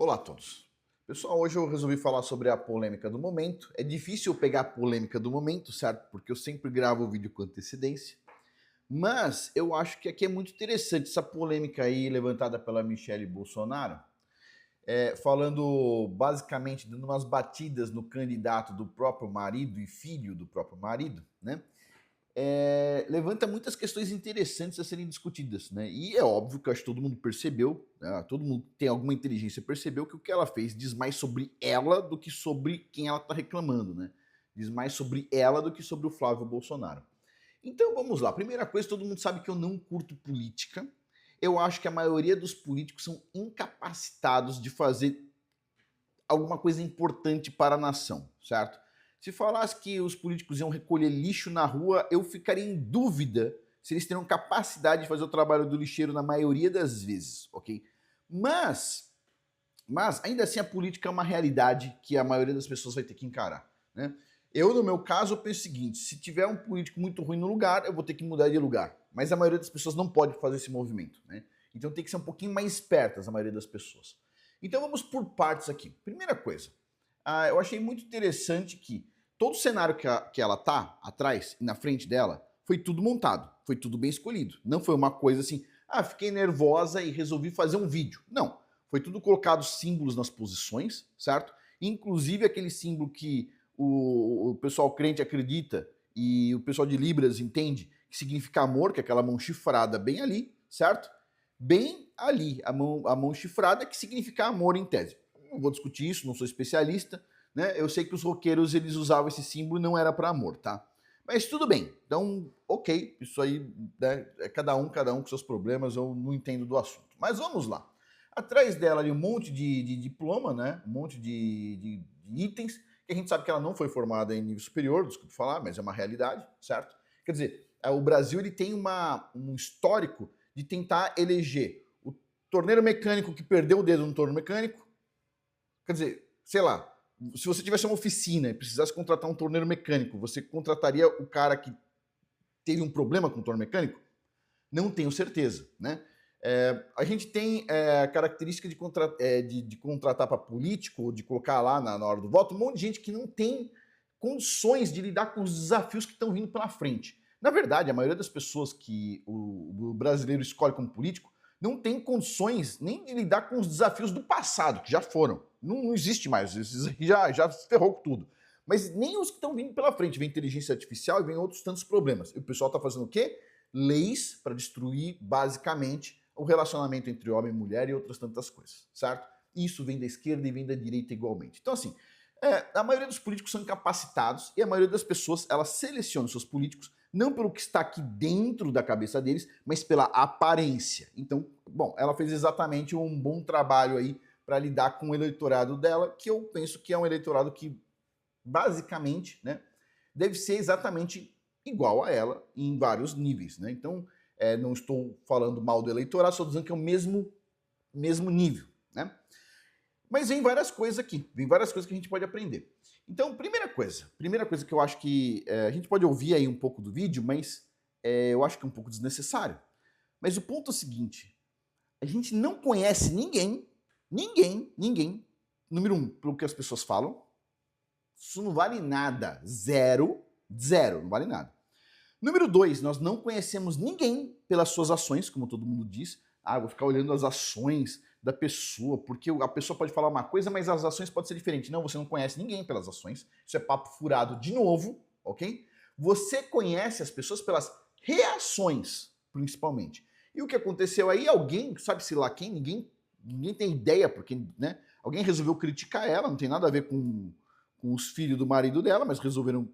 Olá a todos. Pessoal, hoje eu resolvi falar sobre a polêmica do momento. É difícil eu pegar a polêmica do momento, certo? Porque eu sempre gravo o vídeo com antecedência. Mas eu acho que aqui é muito interessante essa polêmica aí levantada pela Michelle Bolsonaro, falando basicamente, dando umas batidas no candidato do próprio marido e filho do próprio marido, né? Levanta muitas questões interessantes a serem discutidas, né? E é óbvio que eu acho que todo mundo percebeu, né? Todo mundo que tem alguma inteligência percebeu que o que ela fez diz mais sobre ela do que sobre quem ela está reclamando, né? Diz mais sobre ela do que sobre o Flávio Bolsonaro. Então vamos lá. Primeira coisa, todo mundo sabe que eu não curto política. Eu acho que a maioria dos políticos são incapacitados de fazer alguma coisa importante para a nação, certo? Se falasse que os políticos iam recolher lixo na rua, eu ficaria em dúvida se eles teriam capacidade de fazer o trabalho do lixeiro na maioria das vezes, ok? Mas, ainda assim a política é uma realidade que a maioria das pessoas vai ter que encarar, né? Eu, no meu caso, eu penso o seguinte, se tiver um político muito ruim no lugar, eu vou ter que mudar de lugar. Mas a maioria das pessoas não pode fazer esse movimento, né? Então tem que ser um pouquinho mais espertas a maioria das pessoas. Então vamos por partes aqui. Primeira coisa, eu achei muito interessante que todo o cenário que ela tá atrás e na frente dela foi tudo montado, foi tudo bem escolhido. Não foi uma coisa assim, fiquei nervosa e resolvi fazer um vídeo. Não, foi tudo colocado símbolos nas posições, certo? Inclusive aquele símbolo que o pessoal crente acredita e o pessoal de Libras entende que significa amor, que é aquela mão chifrada bem ali, certo? Bem ali, a mão chifrada que significa amor em tese. Não vou discutir isso, não sou especialista, né? Eu sei que os roqueiros eles usavam esse símbolo e não era para amor, tá? Mas tudo bem, então, ok, isso aí, né, é cada um com seus problemas, eu não entendo do assunto. Mas vamos lá. Atrás dela ali um monte de diploma, né? Um monte de itens, que a gente sabe que ela não foi formada em nível superior, desculpe falar, mas é uma realidade, certo? Quer dizer, o Brasil ele tem um histórico de tentar eleger o torneiro mecânico que perdeu o dedo no torno mecânico. Quer dizer, sei lá, se você tivesse uma oficina e precisasse contratar um torneiro mecânico, você contrataria o cara que teve um problema com o torno mecânico? Não tenho certeza, né? A gente tem a característica de contratar para político, ou de colocar lá na hora do voto, um monte de gente que não tem condições de lidar com os desafios que estão vindo pela frente. Na verdade, a maioria das pessoas que o brasileiro escolhe como político não tem condições nem de lidar com os desafios do passado, que já foram. Não existe mais, já ferrou com tudo. Mas nem os que estão vindo pela frente. Vem inteligência artificial e vem outros tantos problemas. E o pessoal está fazendo o quê? Leis para destruir, basicamente, o relacionamento entre homem e mulher e outras tantas coisas, certo? Isso vem da esquerda e vem da direita igualmente. Então, assim, a maioria dos políticos são incapacitados e a maioria das pessoas, ela seleciona os seus políticos não pelo que está aqui dentro da cabeça deles, mas pela aparência. Então, bom, ela fez exatamente um bom trabalho aí para lidar com o eleitorado dela, que eu penso que é um eleitorado que, basicamente, né, deve ser exatamente igual a ela em vários níveis, né? Então, não estou falando mal do eleitorado, estou dizendo que é o mesmo nível, né? Mas vem várias coisas aqui, vem várias coisas que a gente pode aprender. Então, primeira coisa que eu acho que a gente pode ouvir aí um pouco do vídeo, mas eu acho que é um pouco desnecessário. Mas o ponto é o seguinte, a gente não conhece ninguém, número um, pelo que as pessoas falam, isso não vale nada, zero, não vale nada. Número dois, nós não conhecemos ninguém pelas suas ações, como todo mundo diz. Vou ficar olhando as ações da pessoa, porque a pessoa pode falar uma coisa, mas as ações podem ser diferentes. Não, você não conhece ninguém pelas ações. Isso é papo furado de novo, ok? Você conhece as pessoas pelas reações, principalmente. E o que aconteceu aí, alguém, sabe-se lá quem, ninguém tem ideia, porque, né? Alguém resolveu criticar ela, não tem nada a ver com os filhos do marido dela, mas resolveram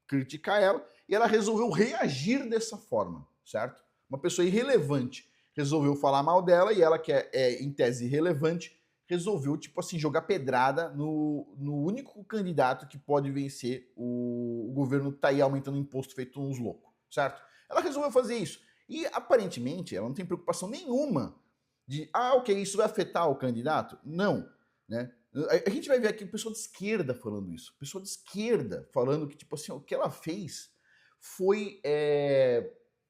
criticar ela, e ela resolveu reagir dessa forma, certo? Uma pessoa irrelevante resolveu falar mal dela, e ela, que é em tese irrelevante, resolveu, tipo assim, jogar pedrada no único candidato que pode vencer o governo que tá aí aumentando o imposto feito uns loucos, certo? Ela resolveu fazer isso. E, aparentemente, ela não tem preocupação nenhuma de, ok, isso vai afetar o candidato? Não, né? A gente vai ver aqui pessoa de esquerda falando isso. Pessoa de esquerda falando que, tipo assim, o que ela fez foi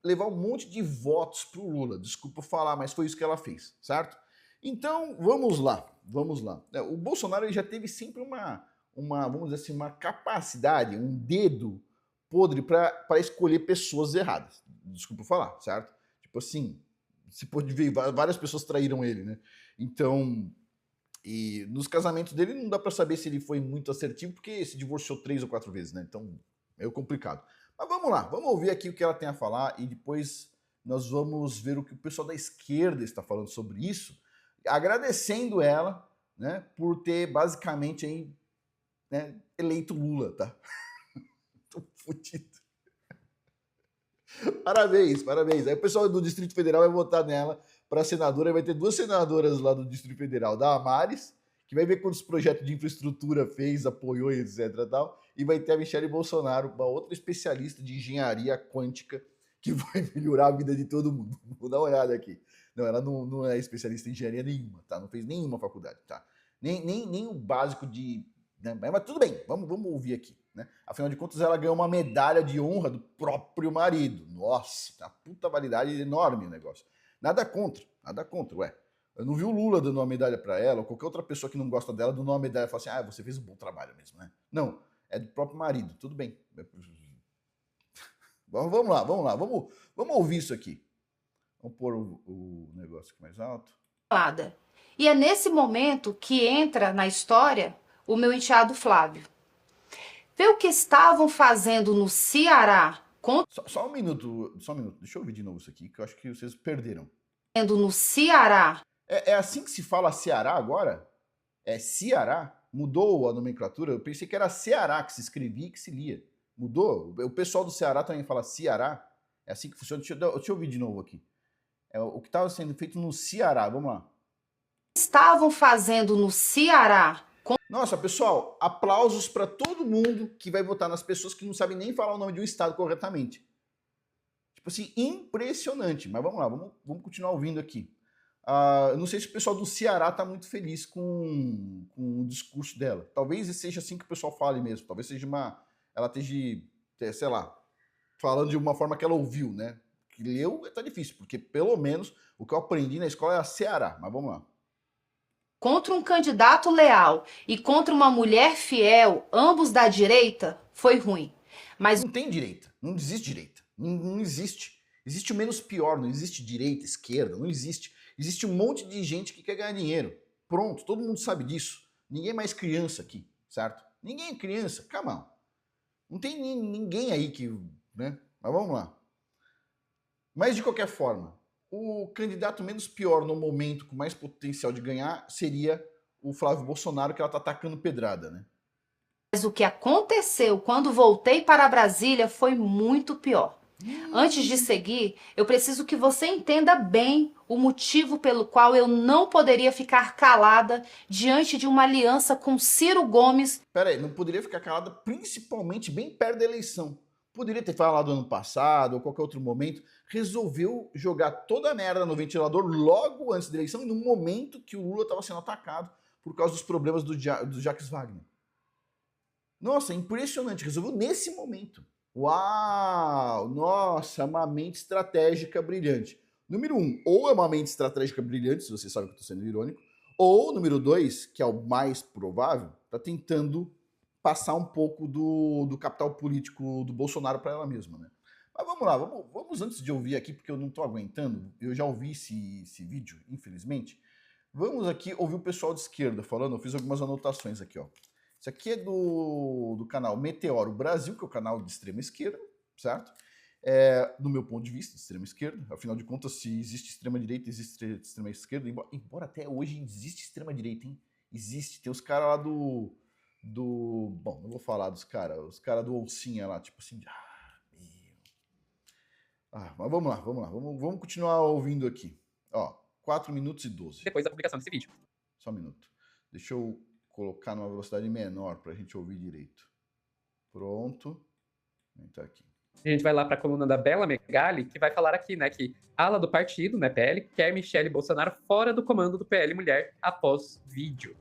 levar um monte de votos pro Lula. Desculpa falar, mas foi isso que ela fez, certo? Então, vamos lá. vamos lá. O Bolsonaro ele já teve sempre vamos dizer assim, uma capacidade, um dedo podre para escolher pessoas erradas. Desculpa falar, certo? Tipo assim, se pode ver, várias pessoas traíram ele, né? Então, e nos casamentos dele não dá para saber se ele foi muito assertivo, porque se divorciou 3 ou 4 vezes, né? Então, é complicado. Mas vamos lá, vamos ouvir aqui o que ela tem a falar e depois nós vamos ver o que o pessoal da esquerda está falando sobre isso, agradecendo ela, né, por ter basicamente aí, né, eleito Lula, tá? Tô fudido. Parabéns, parabéns. Aí o pessoal do Distrito Federal vai votar nela para senadora, vai ter 2 senadoras lá do Distrito Federal, da Amares, que vai ver quantos projetos de infraestrutura fez, apoiou e etc e tal, e vai ter a Michelle Bolsonaro, uma outra especialista de engenharia quântica, que vai melhorar a vida de todo mundo. Vou dar uma olhada aqui. Não, ela não é especialista em engenharia nenhuma, tá? Não fez nenhuma faculdade, tá? Nem o básico de... Né? Mas tudo bem, vamos ouvir aqui. Né? Afinal de contas, ela ganhou uma medalha de honra do próprio marido. Nossa, uma puta validade enorme o negócio. Nada contra, ué. Eu não vi o Lula dando uma medalha para ela, ou qualquer outra pessoa que não gosta dela dando uma medalha e falar assim, ah, você fez um bom trabalho mesmo, né? Não, é do próprio marido, tudo bem. Vamos lá, vamos ouvir isso aqui. Vamos pôr o negócio aqui mais alto. E é nesse momento que entra na história o meu enteado Flávio. Vê o que estavam fazendo no Ceará. Só um minuto, deixa eu ouvir de novo isso aqui, que eu acho que vocês perderam. No Ceará. É assim que se fala Ceará agora? É Ceará? Mudou a nomenclatura? Eu pensei que era Ceará que se escrevia e que se lia. Mudou? O pessoal do Ceará também fala Ceará? É assim que funciona? Deixa eu ouvir de novo aqui. É o que estava sendo feito no Ceará, vamos lá. Estavam fazendo no Ceará. Nossa, pessoal, aplausos para todo mundo que vai votar nas pessoas que não sabem nem falar o nome de um estado corretamente. Tipo assim, impressionante. Mas vamos lá, vamos continuar ouvindo aqui. Eu não sei se o pessoal do Ceará está muito feliz com o discurso dela. Talvez seja assim que o pessoal fale mesmo. Talvez seja ela esteja, sei lá, falando de uma forma que ela ouviu, né? Que leu tá difícil, porque pelo menos o que eu aprendi na escola era Ceará. Mas vamos lá. Contra um candidato leal e contra uma mulher fiel, ambos da direita, foi ruim. Mas não tem direita, não existe direita. Não existe. Existe o menos pior, não existe direita, esquerda, não existe. Existe um monte de gente que quer ganhar dinheiro. Pronto, todo mundo sabe disso. Ninguém é mais criança aqui, certo? Ninguém é criança, come on. Não tem ninguém aí que... né? Mas vamos lá. Mas de qualquer forma, o candidato menos pior no momento, com mais potencial de ganhar, seria o Flávio Bolsonaro, que ela tá atacando pedrada, né? Mas o que aconteceu quando voltei para Brasília foi muito pior. Antes de seguir, eu preciso que você entenda bem o motivo pelo qual eu não poderia ficar calada diante de uma aliança com Ciro Gomes. Peraí, não poderia ficar calada principalmente bem perto da eleição. Poderia ter falado ano passado ou qualquer outro momento. Resolveu jogar toda a merda no ventilador logo antes da eleição e no momento que o Lula estava sendo atacado por causa dos problemas do Jacques Wagner. Nossa, impressionante. Resolveu nesse momento. Uau! Nossa, uma mente estratégica brilhante. Número 1, ou é uma mente estratégica brilhante, se você sabe que eu estou sendo irônico, ou número 2, que é o mais provável, está tentando passar um pouco do capital político do Bolsonaro para ela mesma, né? Mas vamos lá, vamos antes de ouvir aqui, porque eu não estou aguentando, eu já ouvi esse vídeo, infelizmente. Vamos aqui ouvir o pessoal de esquerda falando, eu fiz algumas anotações aqui, ó. Isso aqui é do canal Meteoro Brasil, que é o canal de extrema esquerda, certo? Do meu ponto de vista, de extrema esquerda. Afinal de contas, se existe extrema direita, existe extrema esquerda. Embora até hoje existe extrema direita, hein? Existe. Tem os caras lá bom, não vou falar dos caras. Os caras do Oncinha lá, tipo assim... mas vamos lá. Vamos continuar ouvindo aqui. Ó, 4 minutos e 12. Depois da publicação desse vídeo. Só um minuto. Deixa eu colocar numa velocidade menor para a gente ouvir direito. Pronto. Tá aqui. A gente vai lá para a coluna da Bela Megali, que vai falar aqui, né, que a ala do partido, né, PL, quer Michelle Bolsonaro fora do comando do PL Mulher após vídeo.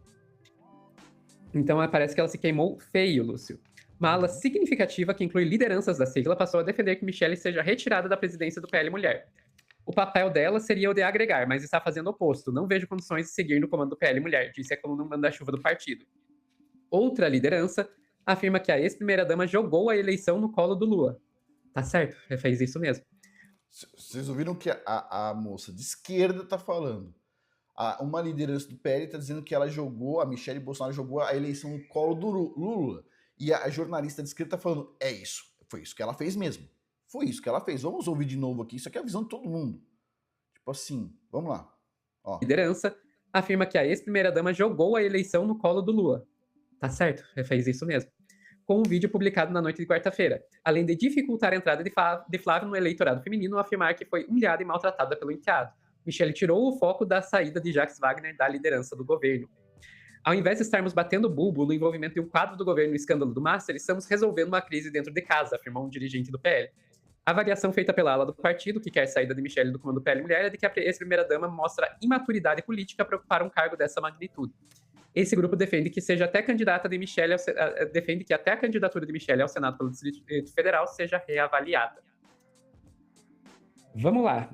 Então parece que ela se queimou feio, Lúcio. Uma ala significativa que inclui lideranças da sigla passou a defender que Michelle seja retirada da presidência do PL Mulher. O papel dela seria o de agregar, mas está fazendo o oposto. Não vejo condições de seguir no comando do PL Mulher, disse a coluna Manda-Chuva do partido. Outra liderança afirma que a ex-primeira-dama jogou a eleição no colo do Lula. Tá certo, fez isso mesmo. Vocês ouviram o que a moça de esquerda tá falando? Uma liderança do PL tá dizendo que ela jogou, a Michelle Bolsonaro jogou a eleição no colo do Lula. E a jornalista de esquerda tá falando, é isso, foi isso que ela fez mesmo. Foi isso que ela fez. Vamos ouvir de novo aqui, isso aqui é a visão de todo mundo. Tipo assim, vamos lá. Ó. Liderança afirma que a ex-primeira-dama jogou a eleição no colo do Lula. Tá certo, fez isso mesmo. Com um vídeo publicado na noite de quarta-feira, além de dificultar a entrada de Flávio no eleitorado feminino, afirmar que foi humilhada e maltratada pelo enteado. Michele tirou o foco da saída de Jacques Wagner da liderança do governo. Ao invés de estarmos batendo bulbo no envolvimento de um quadro do governo no escândalo do Master, estamos resolvendo uma crise dentro de casa, afirmou um dirigente do PL. A avaliação feita pela ala do partido, que quer a saída de Michele do comando do PL Mulher, é de que a ex-primeira-dama mostra imaturidade política para ocupar um cargo dessa magnitude. Esse grupo defende que seja até candidata de Michele defende que até a candidatura de Michele ao Senado pelo Distrito Federal seja reavaliada. Vamos lá.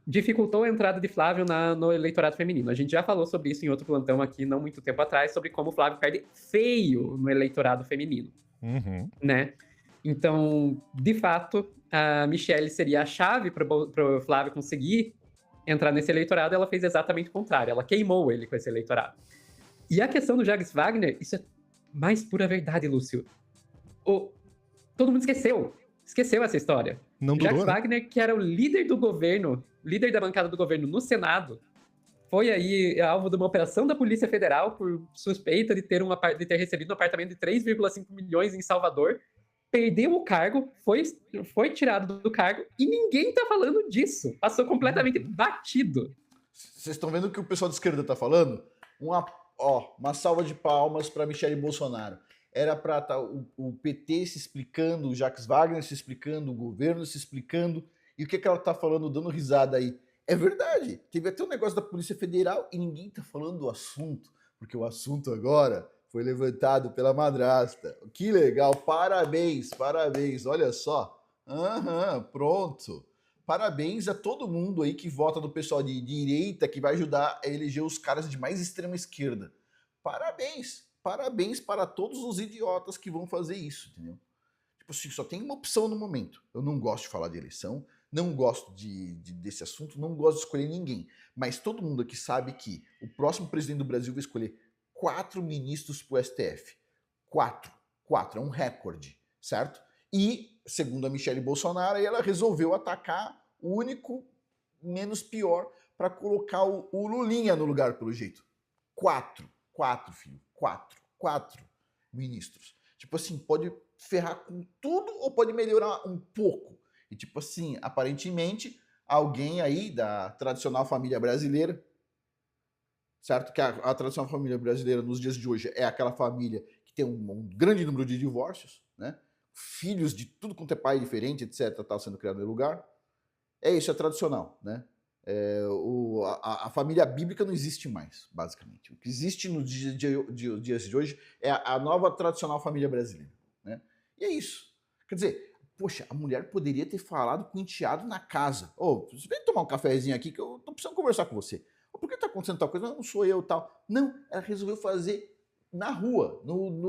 Dificultou a entrada de Flávio no eleitorado feminino. A gente já falou sobre isso em outro plantão aqui, não muito tempo atrás, sobre como o Flávio perde feio no eleitorado feminino. Né? Então, de fato, a Michele seria a chave para o Flávio conseguir entrar nesse eleitorado. Ela fez exatamente o contrário. Ela queimou ele com esse eleitorado. E a questão do Jacques Wagner, isso é mais pura verdade, Lúcio. Todo mundo esqueceu essa história. Não durou, Jacques Wagner, que era o líder do governo, líder da bancada do governo no Senado, foi aí alvo de uma operação da Polícia Federal por suspeita de ter recebido um apartamento de 3,5 milhões em Salvador, perdeu o cargo, foi tirado do cargo e ninguém tá falando disso. Passou completamente batido. Vocês estão vendo o que o pessoal de esquerda tá falando? Uma salva de palmas para Michele Bolsonaro. Era para estar o PT se explicando, o Jacques Wagner se explicando, o governo se explicando. E o que ela tá falando, dando risada aí? É verdade. Teve até um negócio da Polícia Federal e ninguém tá falando do assunto. Porque o assunto agora foi levantado pela madrasta. Que legal. Parabéns. Olha só. Pronto. Parabéns a todo mundo aí que vota no pessoal de direita, que vai ajudar a eleger os caras de mais extrema esquerda. Parabéns para todos os idiotas que vão fazer isso, entendeu? Tipo assim, só tem uma opção no momento. Eu não gosto de falar de eleição, não gosto desse assunto, não gosto de escolher ninguém. Mas todo mundo aqui sabe que o próximo presidente do Brasil vai escolher 4 ministros pro STF. 4, é um recorde, certo? E, segundo a Michele Bolsonaro, ela resolveu atacar o único menos pior para colocar o Lulinha no lugar, pelo jeito. 4, filho. 4 ministros. Tipo assim, pode ferrar com tudo ou pode melhorar um pouco. E tipo assim, aparentemente, alguém aí da tradicional família brasileira, certo? Que a tradicional família brasileira nos dias de hoje é aquela família que tem um grande número de divórcios, né? Filhos de tudo quanto é pai diferente, etc., tá sendo criado no lugar. Isso é tradicional, né? A família bíblica não existe mais, basicamente. O que existe nos dias de hoje é a nova tradicional família brasileira, né? E é isso. Quer dizer, poxa, a mulher poderia ter falado com o enteado na casa. Você vem tomar um cafezinho aqui que eu tô precisando conversar com você. Por que tá acontecendo tal coisa? Não sou eu tal. Não, ela resolveu fazer na rua,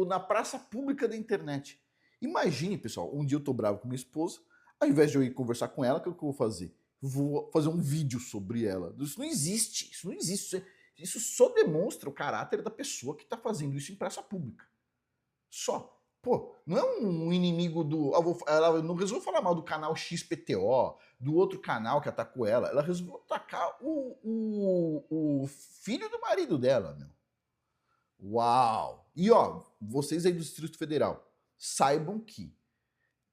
na praça pública da internet. Imagine, pessoal, um dia eu tô bravo com minha esposa, ao invés de eu ir conversar com ela, o que eu vou fazer? Vou fazer um vídeo sobre ela. Isso não existe. Isso só demonstra o caráter da pessoa que tá fazendo isso em praça pública. Só. Pô, não é um inimigo do... Ela não resolveu falar mal do canal XPTO, do outro canal que atacou ela. Ela resolveu atacar o filho do marido dela, meu. Uau! E vocês aí do Distrito Federal, saibam que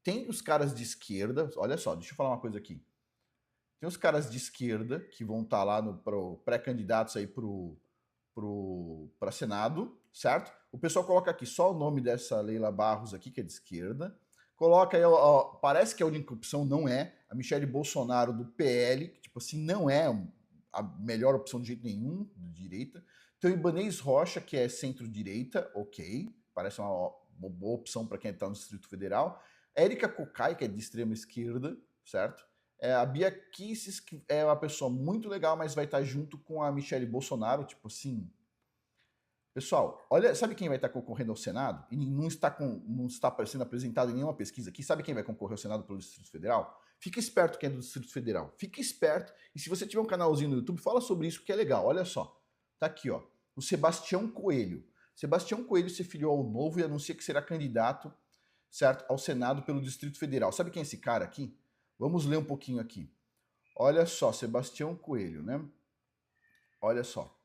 tem os caras de esquerda... Olha só, deixa eu falar uma coisa aqui. Tem os caras de esquerda que vão estar lá pré-candidatos aí para Senado, certo? O pessoal coloca aqui só o nome dessa Leila Barros aqui, que é de esquerda. Coloca aí, parece que a única opção não é a Michele Bolsonaro do PL, que tipo assim, não é a melhor opção de jeito nenhum, de direita. Tem o Ibanez Rocha, que é centro-direita, ok, parece uma boa opção para quem está no Distrito Federal. Érica Cocai, que é de extrema esquerda, certo? A Bia Kicis, que é uma pessoa muito legal, mas vai estar junto com a Michelle Bolsonaro, tipo assim. Pessoal, olha, sabe quem vai estar concorrendo ao Senado? E não está sendo apresentado em nenhuma pesquisa aqui. Sabe quem vai concorrer ao Senado pelo Distrito Federal? Fica esperto quem é do Distrito Federal. Fica esperto. E se você tiver um canalzinho no YouTube, fala sobre isso, que é legal. Olha só. Tá aqui, ó. O Sebastião Coelho. Sebastião Coelho se filiou ao Novo e anuncia que será candidato, certo, ao Senado pelo Distrito Federal. Sabe quem é esse cara aqui? Vamos ler um pouquinho aqui. Olha só, Sebastião Coelho, né? Olha só.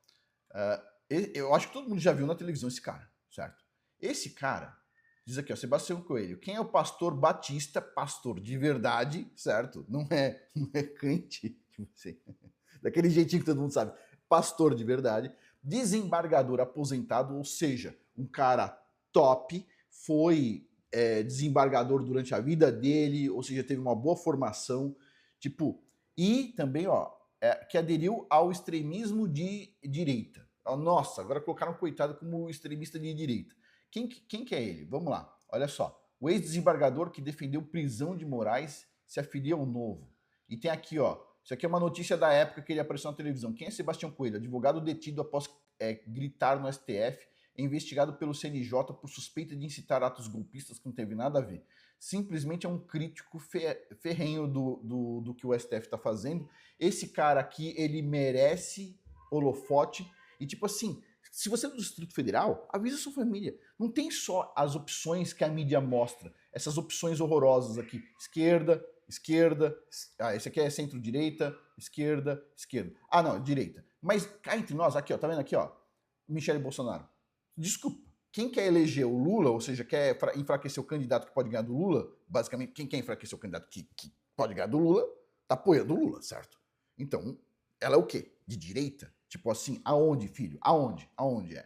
Eu acho que todo mundo já viu na televisão esse cara, certo? Esse cara, diz aqui, ó, Sebastião Coelho. Quem é o pastor batista, pastor de verdade, certo? Não é crente, daquele jeitinho que todo mundo sabe. Pastor de verdade, desembargador aposentado, ou seja, um cara top, foi desembargador durante a vida dele, ou seja, teve uma boa formação, tipo, e também, ó, que aderiu ao extremismo de direita. Nossa, agora colocaram o coitado como extremista de direita. Quem que é ele? Vamos lá, olha só. O ex-desembargador que defendeu prisão de Moraes se afilia ao Novo. E tem aqui, ó, isso aqui é uma notícia da época que ele apareceu na televisão. Quem é Sebastião Coelho? Advogado detido após gritar no STF, é investigado pelo CNJ por suspeita de incitar atos golpistas que não teve nada a ver. Simplesmente é um crítico ferrenho do que o STF está fazendo. Esse cara aqui, ele merece holofote. E tipo assim, se você é do Distrito Federal, avisa sua família. Não tem só as opções que a mídia mostra, essas opções horrorosas aqui. Esquerda, esse aqui é centro-direita, esquerda. Ah, não, direita. Mas cá entre nós, aqui, ó, tá vendo aqui, ó? Michelle Bolsonaro. Desculpa, quem quer eleger o Lula, ou seja, quer enfraquecer o candidato que pode ganhar do Lula, basicamente, quem quer enfraquecer o candidato que pode ganhar do Lula, tá apoiando o Lula, certo? Então, ela é o quê? De direita? Tipo assim, aonde, filho? Aonde? Aonde é?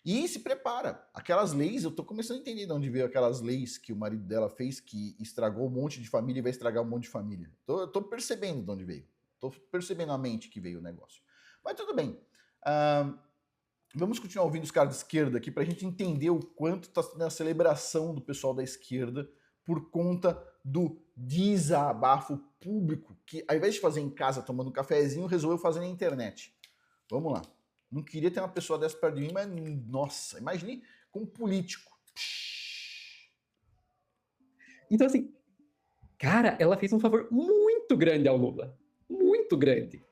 E se prepara. Aquelas leis, eu tô começando a entender de onde veio aquelas leis que o marido dela fez, que estragou um monte de família e vai estragar um monte de família. Tô percebendo de onde veio. Tô percebendo a mente que veio o negócio. Mas tudo bem. Vamos continuar ouvindo os caras de esquerda aqui pra gente entender o quanto tá sendo a celebração do pessoal da esquerda por conta do desabafo público que, ao invés de fazer em casa tomando um cafezinho, resolveu fazer na internet. Vamos lá. Não queria ter uma pessoa dessa perto de mim, mas, nossa, imagine com um político. Então, assim, cara, ela fez um favor muito grande ao Lula. Muito grande.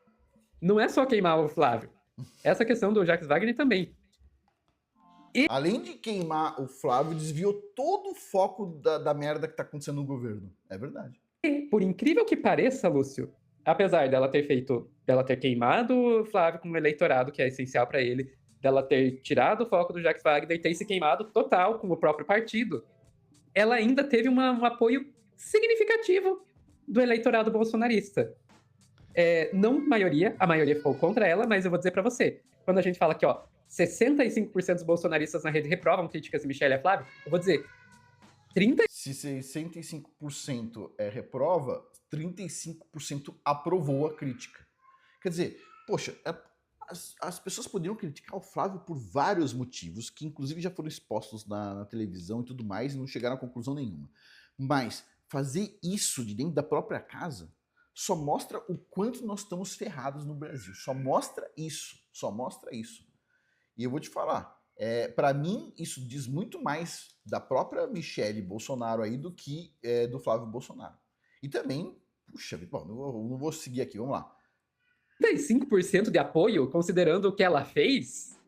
Não é só queimar o Flávio. Essa questão do Jacques Wagner também. Além de queimar o Flávio, desviou todo o foco da merda que tá acontecendo no governo. É verdade. E, por incrível que pareça, Lúcio, apesar dela ter queimado o Flávio como eleitorado, que é essencial para ele, dela ter tirado o foco do Jacques Wagner e ter se queimado total com o próprio partido, ela ainda teve um apoio significativo do eleitorado bolsonarista. Não maioria, a maioria ficou contra ela, mas eu vou dizer para você, quando a gente fala que, ó, 65% dos bolsonaristas na rede reprovam críticas de Michelle e Flávio, eu vou dizer, 30... Se 65% reprova, 35% aprovou a crítica. Quer dizer, poxa, as pessoas poderiam criticar o Flávio por vários motivos, que inclusive já foram expostos na televisão e tudo mais, e não chegaram a conclusão nenhuma. Mas fazer isso de dentro da própria casa só mostra o quanto nós estamos ferrados no Brasil. Só mostra isso. E eu vou te falar, para mim, isso diz muito mais da própria Michelle Bolsonaro aí do que do Flávio Bolsonaro. E também, puxa, bom, não vou seguir aqui, vamos lá. 35% de apoio, considerando o que ela fez,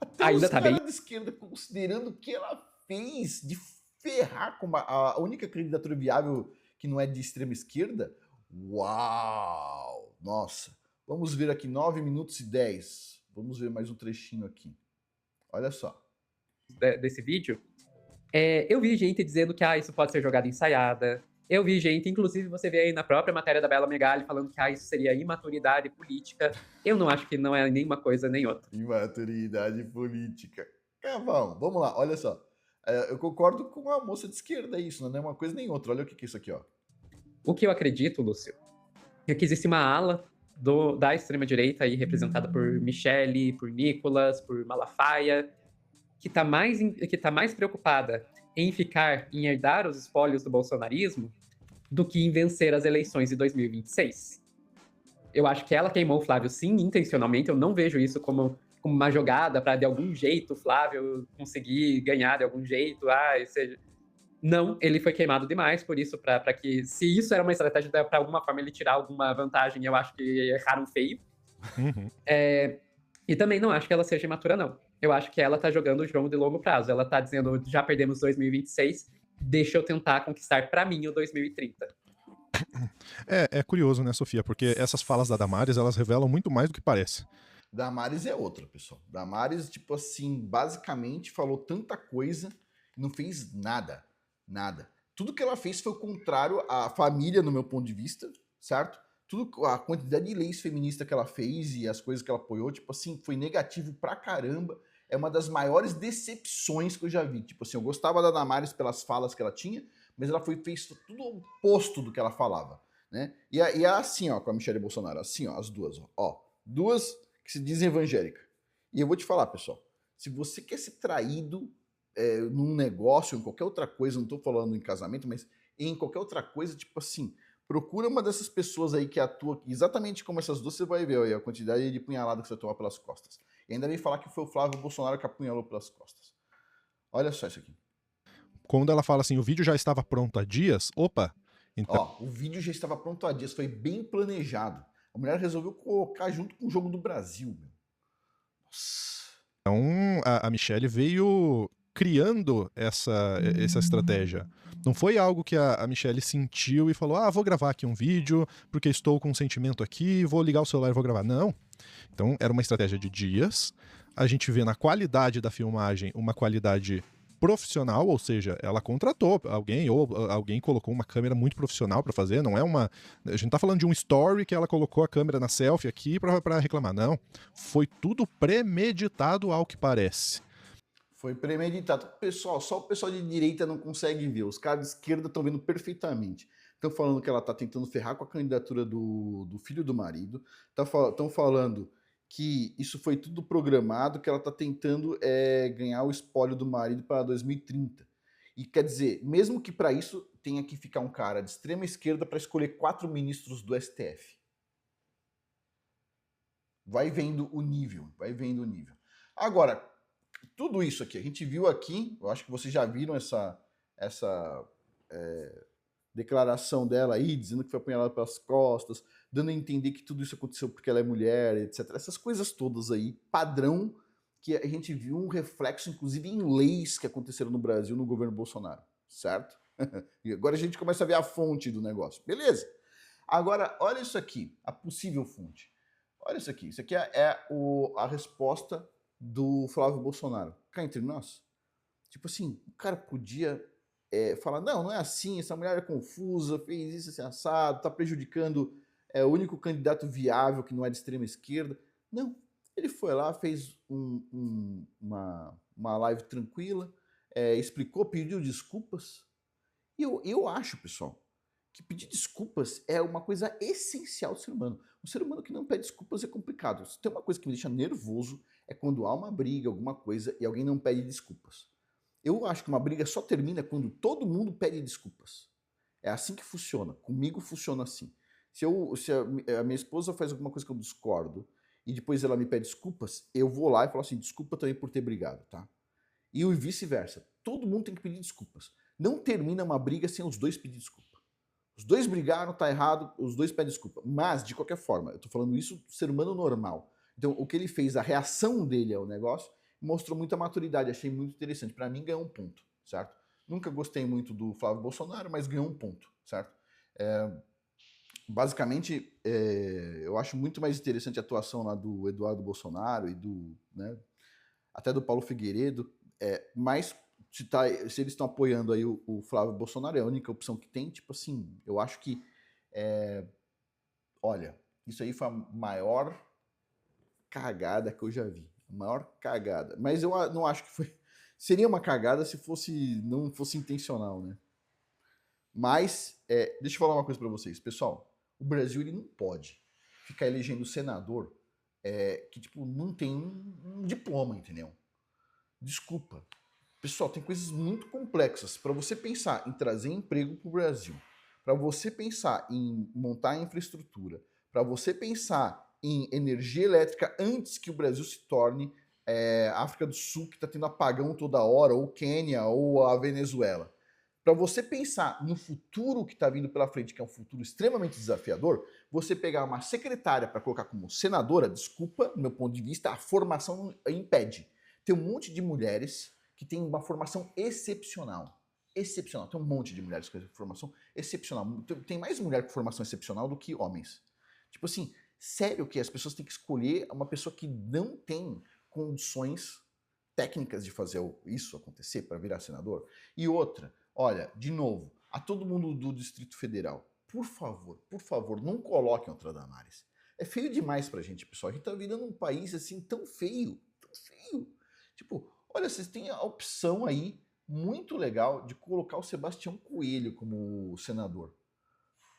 até ainda os tá bem. de esquerda, considerando o que ela fez de ferrar com a única candidatura viável que não é de extrema esquerda. Uau! Nossa! Vamos ver aqui, 9 minutos e 10. Vamos ver mais um trechinho aqui. Olha só. Desse vídeo, eu vi gente dizendo que isso pode ser jogada ensaiada. Eu vi gente, inclusive você vê aí na própria matéria da Bela Megali, falando que isso seria imaturidade política. Eu não acho que não é nenhuma coisa nem outra. Imaturidade política. Bom, vamos lá, olha só. Eu concordo com a moça de esquerda, isso, não é uma coisa nem outra. Olha o que é isso aqui, ó. O que eu acredito, Lúcio, é que existe uma ala da extrema-direita aí, representada por Michelle, por Nicolas, por Malafaia, que tá mais preocupada em herdar os espólios do bolsonarismo do que em vencer as eleições de 2026. Eu acho que ela queimou o Flávio, sim, intencionalmente. Eu não vejo isso como uma jogada para, de algum jeito, o Flávio conseguir ganhar de algum jeito. Seja... Não, ele foi queimado demais, por isso, para que, se isso era uma estratégia para alguma forma ele tirar alguma vantagem, eu acho que erraram feio. Uhum. E também não acho que ela seja imatura, não. Eu acho que ela tá jogando o jogo de longo prazo. Ela tá dizendo, já perdemos 2026, deixa eu tentar conquistar para mim o 2030. É curioso, né, Sofia? Porque essas falas da Damares, elas revelam muito mais do que parece. Damares é outra, pessoal. Damares, tipo assim, basicamente falou tanta coisa e não fez nada. Nada. Tudo que ela fez foi o contrário à família, no meu ponto de vista, certo? Tudo, a quantidade de leis feministas que ela fez e as coisas que ela apoiou, tipo assim, foi negativo pra caramba. É uma das maiores decepções que eu já vi. Tipo assim, eu gostava da Damares pelas falas que ela tinha, mas ela fez tudo o oposto do que ela falava, né? E é assim, ó, com a Michelle Bolsonaro, assim, ó, as duas, ó. Duas que se dizem evangélica. E eu vou te falar, pessoal, se você quer ser traído num negócio, em qualquer outra coisa, não tô falando em casamento, mas em qualquer outra coisa, tipo assim, procura uma dessas pessoas aí que atua exatamente como essas duas, você vai ver aí a quantidade de punhalada que você toma pelas costas. E ainda vem falar que foi o Flávio Bolsonaro que apunhalou pelas costas. Olha só isso aqui. Quando ela fala assim, o vídeo já estava pronto há dias, opa, então... Ó, o vídeo já estava pronto há dias, foi bem planejado. A mulher resolveu colocar junto com o Jogo do Brasil, meu. Nossa. Então, a Michelle veio criando essa estratégia. Não foi algo que a Michelle sentiu e falou, vou gravar aqui um vídeo, porque estou com um sentimento aqui, vou ligar o celular e vou gravar. Não. Então, era uma estratégia de dias. A gente vê na qualidade da filmagem uma qualidade profissional, ou seja, ela contratou alguém, ou alguém colocou uma câmera muito profissional para fazer, não é uma... A gente tá falando de um story que ela colocou a câmera na selfie aqui para reclamar, não. Foi tudo premeditado ao que parece. Foi premeditado. Pessoal, só o pessoal de direita não consegue ver, os caras de esquerda estão vendo perfeitamente. Estão falando que ela tá tentando ferrar com a candidatura do filho do marido, estão falando que isso foi tudo programado, que ela está tentando ganhar o espólio do marido para 2030. E quer dizer, mesmo que para isso tenha que ficar um cara de extrema esquerda para escolher 4 ministros do STF. Vai vendo o nível, vai vendo o nível. Agora, tudo isso aqui, a gente viu aqui, eu acho que vocês já viram essa declaração dela aí, dizendo que foi apunhalada pelas costas, dando a entender que tudo isso aconteceu porque ela é mulher, etc. Essas coisas todas aí, padrão, que a gente viu um reflexo, inclusive, em leis que aconteceram no Brasil no governo Bolsonaro, certo? E agora a gente começa a ver a fonte do negócio. Beleza. Agora, olha isso aqui, a possível fonte. Olha isso aqui a resposta do Flávio Bolsonaro. Cá entre nós, tipo assim, o cara podia falar, não é assim, essa mulher é confusa, fez isso assim, assado, tá prejudicando o único candidato viável que não é de extrema esquerda. Não, ele foi lá, fez uma live tranquila, explicou, pediu desculpas. E eu acho, pessoal, que pedir desculpas é uma coisa essencial do ser humano. O ser humano que não pede desculpas é complicado. Se tem uma coisa que me deixa nervoso, é quando há uma briga, alguma coisa, e alguém não pede desculpas. Eu acho que uma briga só termina quando todo mundo pede desculpas. É assim que funciona. Comigo funciona assim. Se a minha esposa faz alguma coisa que eu discordo e depois ela me pede desculpas, eu vou lá e falo assim, desculpa também por ter brigado, tá? E vice-versa. Todo mundo tem que pedir desculpas. Não termina uma briga sem os dois pedir desculpa. Os dois brigaram, tá errado, os dois pedem desculpa. Mas, de qualquer forma, eu tô falando isso do ser humano normal. Então, o que ele fez, a reação dele ao negócio, mostrou muita maturidade, achei muito interessante. Para mim, ganhou um ponto, certo? Nunca gostei muito do Flávio Bolsonaro, mas ganhou um ponto, certo? Basicamente, eu acho muito mais interessante a atuação lá do Eduardo Bolsonaro e até do Paulo Figueiredo, mas se eles estão apoiando aí o Flávio Bolsonaro, é a única opção que tem, tipo assim, eu acho que, olha, isso aí foi a maior cagada que eu já vi. A maior cagada. Mas eu não acho que foi... Seria uma cagada se não fosse intencional, né? Mas, deixa eu falar uma coisa pra vocês. Pessoal, o Brasil ele não pode ficar elegendo senador que, tipo, não tem um diploma, entendeu? Desculpa. Pessoal, tem coisas muito complexas. Para você pensar em trazer emprego pro Brasil, para você pensar em montar infraestrutura, para você pensar em energia elétrica antes que o Brasil se torne a África do Sul, que está tendo apagão toda hora, ou Quênia, ou a Venezuela. Para você pensar no futuro que está vindo pela frente, que é um futuro extremamente desafiador, você pegar uma secretária para colocar como senadora, desculpa, do meu ponto de vista, a formação impede. Tem um monte de mulheres que têm uma formação excepcional. Excepcional. Tem um monte de mulheres com formação excepcional. Tem mais mulher com formação excepcional do que homens. Tipo assim, sério que as pessoas têm que escolher uma pessoa que não tem condições técnicas de fazer isso acontecer para virar senador? E outra, olha, de novo, a todo mundo do Distrito Federal, por favor, não coloquem outra Damares. É feio demais pra gente, pessoal. A gente tá virando um país assim tão feio, tão feio. Tipo, olha, vocês têm a opção aí muito legal de colocar o Sebastião Coelho como senador.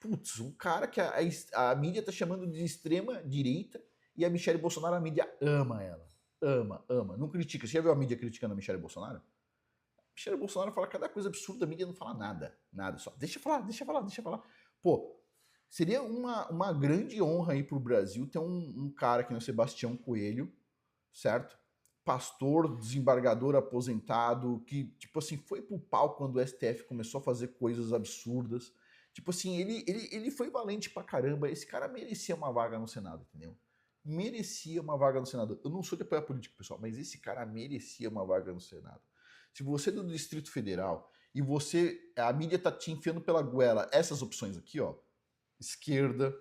Putz, um cara que a mídia tá chamando de extrema direita e a Michelle Bolsonaro, a mídia ama ela. Ama. Não critica. Você já viu a mídia criticando a Michelle Bolsonaro? Michelle Bolsonaro fala cada coisa absurda, a mídia não fala nada. Nada, só deixa falar. Pô, seria uma grande honra aí pro Brasil ter um cara que nem o Sebastião Coelho, certo? Pastor, desembargador aposentado, que, tipo assim, foi pro pau quando o STF começou a fazer coisas absurdas. Tipo assim, ele foi valente pra caramba. Esse cara merecia uma vaga no Senado, entendeu? Merecia uma vaga no Senado. Eu não sou de apoiar político, pessoal, mas esse cara merecia uma vaga no Senado. Se você é do Distrito Federal e a mídia tá te enfiando pela goela essas opções aqui, ó, esquerda,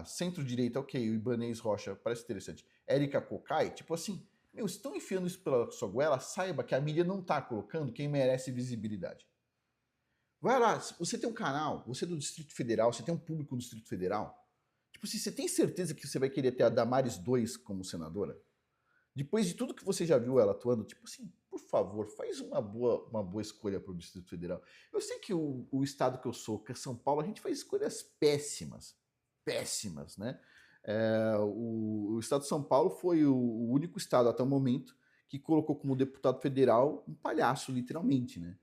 centro-direita, ok, o Ibanez Rocha, parece interessante. Érica Cocai, tipo assim, meu, se estão enfiando isso pela sua goela, saiba que a mídia não tá colocando quem merece visibilidade. Vai lá, você tem um canal, você é do Distrito Federal, você tem um público no Distrito Federal, tipo assim, você tem certeza que você vai querer ter a Damares II como senadora? Depois de tudo que você já viu ela atuando, tipo assim, por favor, faz uma boa escolha para o Distrito Federal. Eu sei que o estado que eu sou, que é São Paulo, a gente faz escolhas péssimas, né? O estado de São Paulo foi o único estado até o momento que colocou como deputado federal um palhaço, literalmente, né?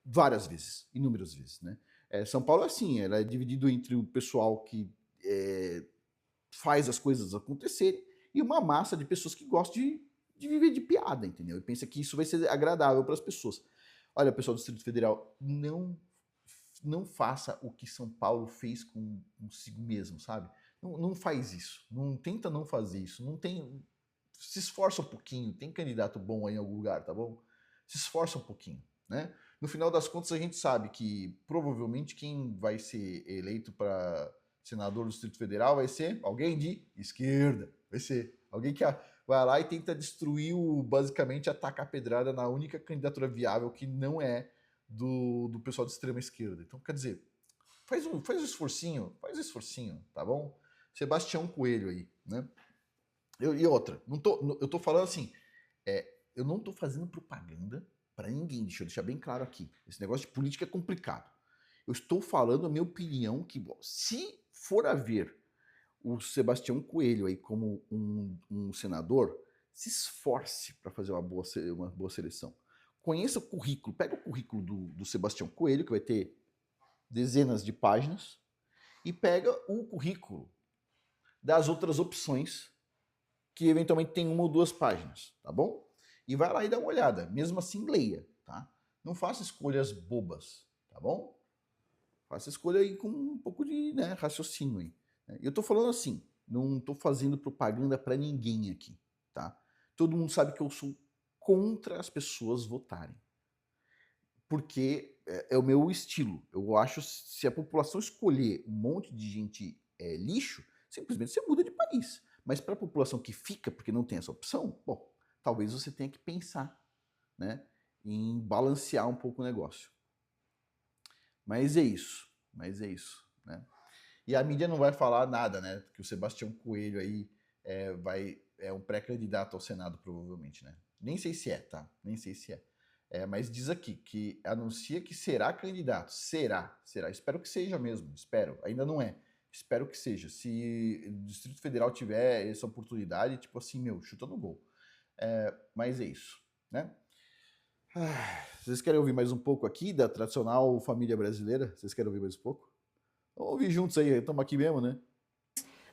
Várias vezes, inúmeras vezes, né? São Paulo é assim, ela é dividido entre o pessoal que faz as coisas acontecerem e uma massa de pessoas que gostam de viver de piada, entendeu? E pensa que isso vai ser agradável para as pessoas. Olha, pessoal do Distrito Federal, não faça o que São Paulo fez consigo mesmo, sabe? Não faz isso. Tenta não fazer isso. Se esforça um pouquinho. Tem candidato bom aí em algum lugar, tá bom? Se esforça um pouquinho, né? No final das contas, a gente sabe que provavelmente quem vai ser eleito para senador do Distrito Federal vai ser alguém de esquerda. Vai ser alguém que vai lá e tenta destruir, basicamente, atacar pedrada na única candidatura viável que não é do pessoal de extrema esquerda. Então, quer dizer, faz um esforcinho, tá bom? Sebastião Coelho aí, né? E outra, eu tô falando assim, eu não tô fazendo propaganda para ninguém, deixa eu deixar bem claro aqui. Esse negócio de política é complicado. Eu estou falando a minha opinião que, se for haver o Sebastião Coelho aí como um senador, se esforce para fazer uma boa seleção. Conheça o currículo, pega o currículo do Sebastião Coelho, que vai ter dezenas de páginas, e pega o currículo das outras opções, que eventualmente tem uma ou duas páginas, tá bom? E vai lá e dá uma olhada, mesmo assim leia, tá? Não faça escolhas bobas, tá bom? Faça escolha aí com um pouco de raciocínio aí. Eu tô falando assim, não tô fazendo propaganda para ninguém aqui, tá? Todo mundo sabe que eu sou contra as pessoas votarem. Porque é o meu estilo. Eu acho que se a população escolher um monte de gente lixo, simplesmente você muda de país. Mas para a população que fica porque não tem essa opção, bom, talvez você tenha que pensar, né, em balancear um pouco o negócio. Mas é isso, né? E a mídia não vai falar nada, né? Que o Sebastião Coelho aí é um pré-candidato ao Senado, provavelmente, né? Nem sei se é, tá? Nem sei se é. Mas diz aqui que anuncia que será candidato. Será. Espero que seja mesmo. Espero. Ainda não é. Espero que seja. Se o Distrito Federal tiver essa oportunidade, tipo assim, chuta no gol. Mas é isso, né? Vocês querem ouvir mais um pouco aqui da tradicional família brasileira? Vocês querem ouvir mais um pouco? Vamos ouvir juntos aí, estamos aqui mesmo, né?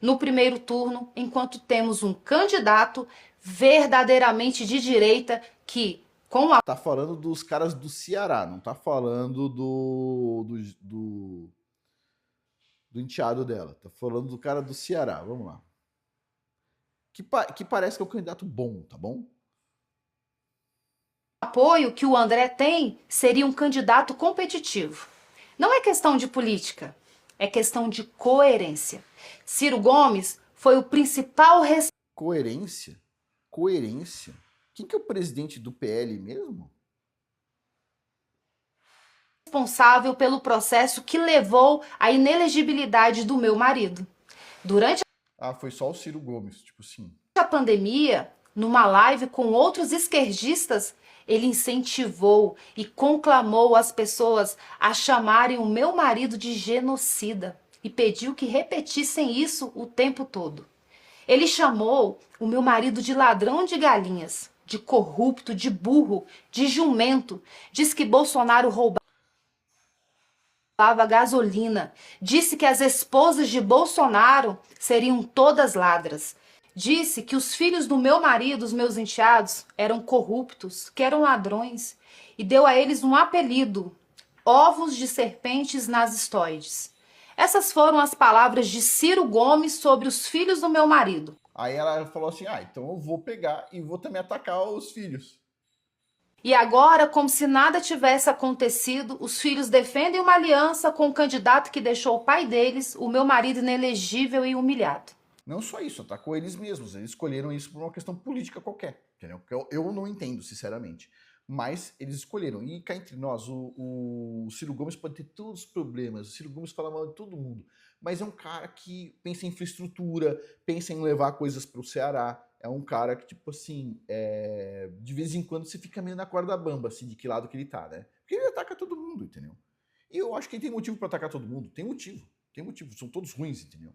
No primeiro turno, enquanto temos um candidato verdadeiramente de direita que, com a Tá falando dos caras do Ceará, não tá falando do enteado dela. Tá falando do cara do Ceará, vamos lá. Que parece que é um candidato bom, tá bom? apoio que o André tem, seria um candidato competitivo. Não é questão de política, é questão de coerência. Ciro Gomes foi o principal Coerência? Coerência? Quem que é o presidente do PL mesmo? responsável pelo processo que levou à inelegibilidade do meu marido. Durante Ah, foi só o Ciro Gomes, tipo assim. a pandemia, numa live com outros esquerdistas, ele incentivou e conclamou as pessoas a chamarem o meu marido de genocida e pediu que repetissem isso o tempo todo. Ele chamou o meu marido de ladrão de galinhas, de corrupto, de burro, de jumento. Diz que Bolsonaro roubava gasolina. Disse que as esposas de Bolsonaro seriam todas ladras. Disse que os filhos do meu marido, os meus enteados, eram corruptos, que eram ladrões, e deu a eles um apelido: ovos de serpentes nazistoides. Essas foram as palavras de Ciro Gomes sobre os filhos do meu marido. Aí ela falou assim: ah, então eu vou pegar e vou também atacar os filhos. E agora, como se nada tivesse acontecido, os filhos defendem uma aliança com o candidato que deixou o pai deles, o meu marido, inelegível e humilhado. Não só isso, atacou eles mesmos. Eles escolheram isso por uma questão política qualquer, entendeu? Que eu não entendo, sinceramente. Mas eles escolheram. E cá entre nós, o Ciro Gomes pode ter todos os problemas. O Ciro Gomes fala mal de todo mundo. Mas é um cara que pensa em infraestrutura, pensa em levar coisas para o Ceará. É um cara que, tipo assim, de vez em quando você fica meio na corda bamba, assim, de que lado que ele tá, né? Porque ele ataca todo mundo, entendeu? E eu acho que ele tem motivo para atacar todo mundo. Tem motivo. Tem motivo. São todos ruins, entendeu?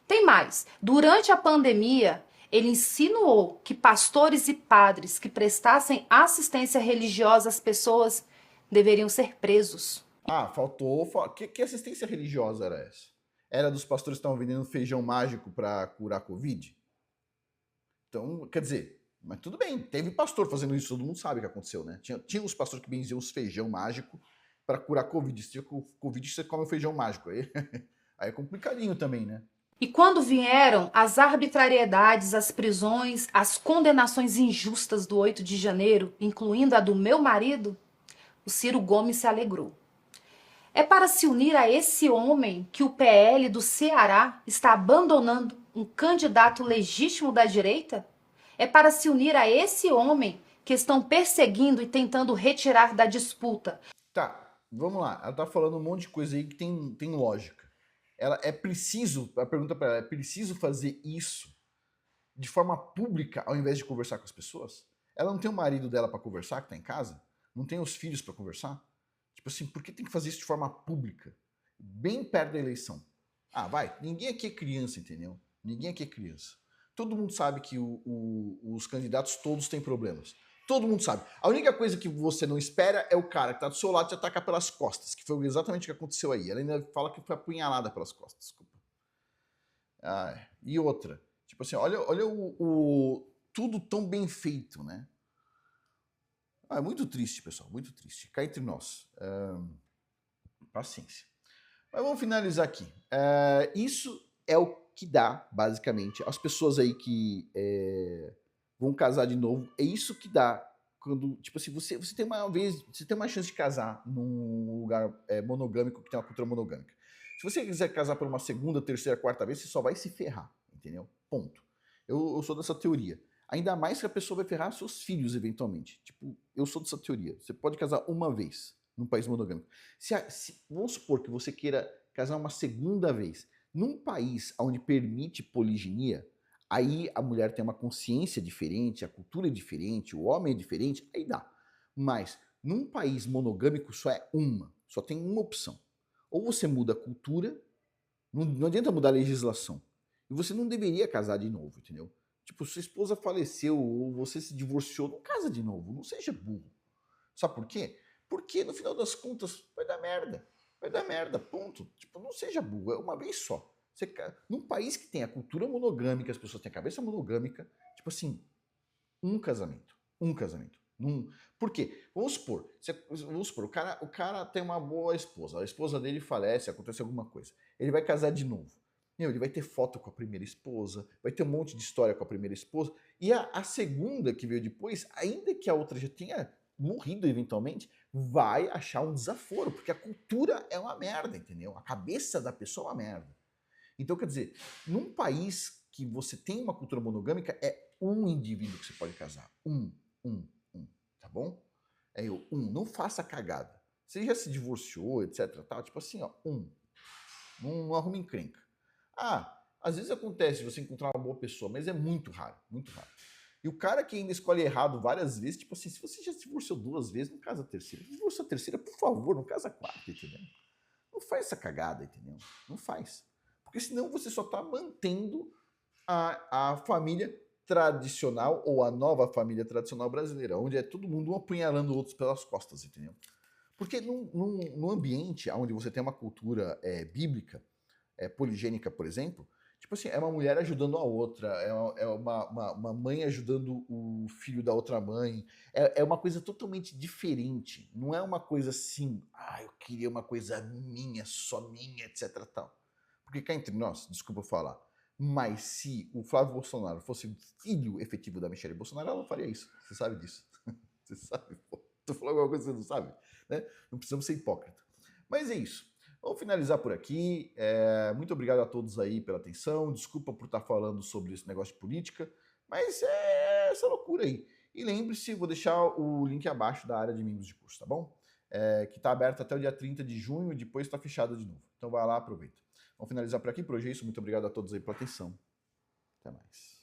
Tem mais. Durante a pandemia, ele insinuou que pastores e padres que prestassem assistência religiosa às pessoas deveriam ser presos. Ah, faltou. Que assistência religiosa era essa? Era dos pastores que estavam vendendo feijão mágico para curar Covid? Então, quer dizer, mas tudo bem, teve pastor fazendo isso, todo mundo sabe o que aconteceu, né? Tinha os pastores que benziam os feijão mágico para curar Covid. Se tiver Covid, você come o feijão mágico. Aí, aí é complicadinho também, né? E quando vieram as arbitrariedades, as prisões, as condenações injustas do 8 de janeiro, incluindo a do meu marido, o Ciro Gomes se alegrou. É para se unir a esse homem que o PL do Ceará está abandonando um candidato legítimo da direita? É para se unir a esse homem que estão perseguindo e tentando retirar da disputa. Tá, vamos lá. Ela tá falando um monte de coisa aí que tem lógica. A pergunta para ela, é preciso fazer isso de forma pública ao invés de conversar com as pessoas? Ela não tem o marido dela para conversar, que tá em casa? Não tem os filhos para conversar? Tipo assim, por que tem que fazer isso de forma pública? Bem perto da eleição. Ah, vai, ninguém aqui é criança, entendeu? Ninguém aqui é criança. Todo mundo sabe que os candidatos todos têm problemas. Todo mundo sabe. A única coisa que você não espera é o cara que tá do seu lado te atacar pelas costas, que foi exatamente o que aconteceu aí. Ela ainda fala que foi apunhalada pelas costas, desculpa. Ah, e outra, tipo assim, olha tudo tão bem feito, né? Ah, é muito triste, pessoal, muito triste. Cá entre nós. Paciência. Mas vamos finalizar aqui. Isso é o que dá, basicamente, as pessoas aí que vão casar de novo. É isso que dá quando, tipo assim, você tem uma chance de casar num lugar monogâmico que tem uma cultura monogâmica. Se você quiser casar por uma segunda, terceira, quarta vez, você só vai se ferrar, entendeu? Ponto. Eu sou dessa teoria. Ainda mais que a pessoa vai ferrar seus filhos, eventualmente. Tipo, eu sou dessa teoria. Você pode casar uma vez num país monogâmico. Vamos supor que você queira casar uma segunda vez num país onde permite poliginia, aí a mulher tem uma consciência diferente, a cultura é diferente, o homem é diferente, aí dá. Mas num país monogâmico só tem uma opção. Ou você muda a cultura, não adianta mudar a legislação. E você não deveria casar de novo, entendeu? Tipo, sua esposa faleceu ou você se divorciou, não casa de novo, não seja burro. Sabe por quê? Porque no final das contas vai dar merda. Vai dar merda, ponto. Tipo, não seja burro, é uma vez só. Num país que tem a cultura monogâmica, as pessoas têm a cabeça monogâmica, tipo assim, um casamento. Um casamento. Por quê? Vamos supor, o cara tem uma boa esposa, a esposa dele falece, acontece alguma coisa. Ele vai casar de novo. Ele vai ter foto com a primeira esposa, vai ter um monte de história com a primeira esposa, e a segunda que veio depois, ainda que a outra já tenha morrido eventualmente, vai achar um desaforo, porque a cultura é uma merda, entendeu? A cabeça da pessoa é uma merda. Então, quer dizer, num país que você tem uma cultura monogâmica, é um indivíduo que você pode casar. Um. Tá bom? Não faça cagada. Você já se divorciou, etc. Tal, tipo assim, ó, Não arruma encrenca. Às vezes acontece você encontrar uma boa pessoa, mas é muito raro, muito raro. E o cara que ainda escolhe errado várias vezes, tipo assim, se você já se divorciou 2 vezes, não casa a terceira. Se divorciou a terceira, por favor, não casa a quarta, entendeu? Não faz essa cagada, entendeu? Não faz. Porque senão você só tá mantendo a família tradicional ou a nova família tradicional brasileira, onde é todo mundo um apunhalando outros pelas costas, entendeu? Porque num ambiente onde você tem uma cultura bíblica, poligênica, por exemplo, tipo assim, é uma mulher ajudando a outra, é uma mãe ajudando o filho da outra mãe, é uma coisa totalmente diferente, não é uma coisa assim, eu queria uma coisa minha, só minha, etc. Tal. Porque cá entre nós, desculpa eu falar, mas se o Flávio Bolsonaro fosse filho efetivo da Michelle Bolsonaro, ela não faria isso. Você sabe disso. Você sabe, pô. Tô falando alguma coisa que você não sabe, né? Não precisamos ser hipócritas. Mas é isso. Vamos finalizar por aqui. Muito obrigado a todos aí pela atenção. Desculpa por estar falando sobre esse negócio de política, mas é essa loucura aí. E lembre-se, vou deixar o link abaixo da área de membros de curso, tá bom? Que está aberto até o dia 30 de junho, depois está fechado de novo. Então vai lá, aproveita. Vamos finalizar por aqui. Por hoje é isso. Muito obrigado a todos aí pela atenção. Até mais.